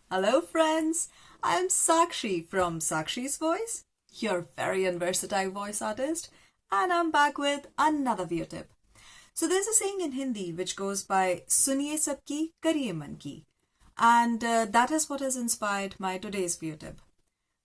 Hello friends, I'm Sakshi from Sakshi's Voice, your very versatile voice artist, and I'm back with another view tip. So there's a saying in Hindi which goes by Suniye sabki, kariye, and that is what has inspired my today's view tip.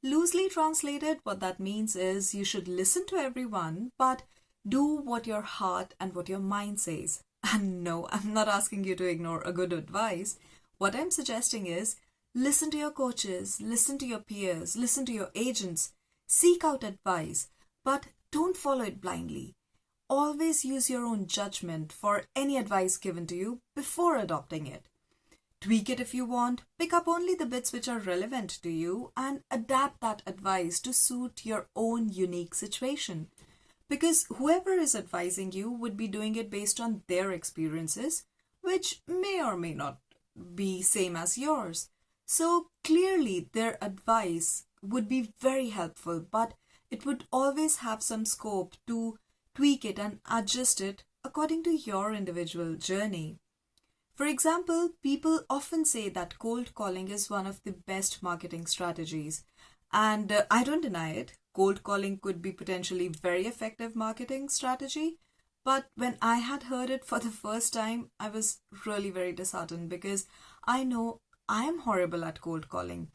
Loosely translated, what that means is you should listen to everyone, but do what your heart and what your mind says. And no, I'm not asking you to ignore a good advice. What I'm suggesting is listen to your coaches, listen to your peers, listen to your agents, seek out advice, but don't follow it blindly. Always use your own judgment for any advice given to you before adopting it. Tweak it if you want, pick up only the bits which are relevant to you and adapt that advice to suit your own unique situation. Because whoever is advising you would be doing it based on their experiences, which may or may not be same as yours. So clearly their advice would be very helpful, but it would always have some scope to tweak it and adjust it according to your individual journey. For example, people often say that cold calling is one of the best marketing strategies. And I don't deny it. Cold calling could be potentially very effective marketing strategy. But when I had heard it for the first time, I was really very disheartened because I know I am horrible at cold calling.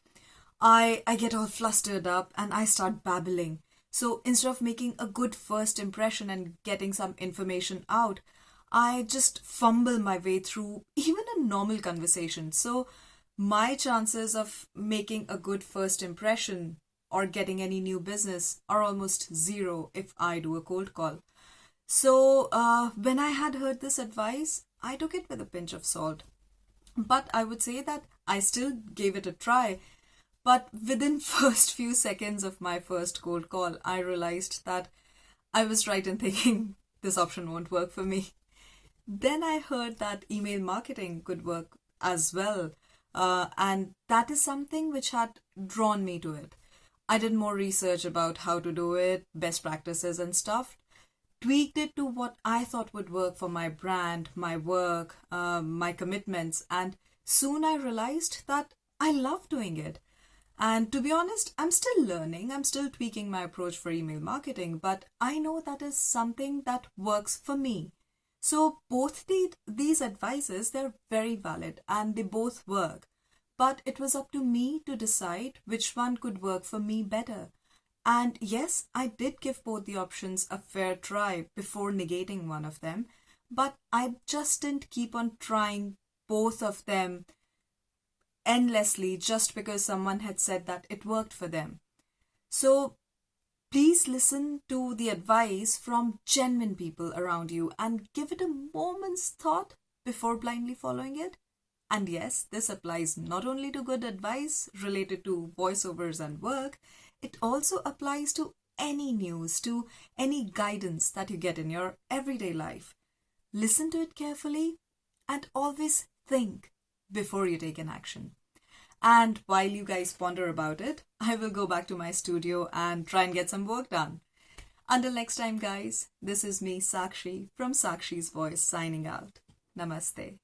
I get all flustered up and I start babbling. So instead of making a good first impression and getting some information out, I just fumble my way through even a normal conversation. So my chances of making a good first impression or getting any new business are almost zero if I do a cold call. So when I had heard this advice, I took it with a pinch of salt. But I would say that I still gave it a try. But within first few seconds of my first cold call, I realized that I was right in thinking this option won't work for me. Then I heard that email marketing could work as well. And that is something which had drawn me to it. I did more research about how to do it, best practices and stuff, tweaked it to what I thought would work for my brand, my work, my commitments, and soon I realized that I love doing it. And to be honest, I'm still learning, I'm still tweaking my approach for email marketing, but I know that is something that works for me. So both these advices, they're very valid and they both work. But it was up to me to decide which one could work for me better. And yes, I did give both the options a fair try before negating one of them, but I just didn't keep on trying both of them endlessly just because someone had said that it worked for them. So please listen to the advice from genuine people around you and give it a moment's thought before blindly following it. And yes, this applies not only to good advice related to voiceovers and work, it also applies to any news, to any guidance that you get in your everyday life. Listen to it carefully and always think before you take an action. And while you guys ponder about it, I will go back to my studio and try and get some work done. Until next time, guys, this is me, Sakshi, from Sakshi's Voice, signing out. Namaste.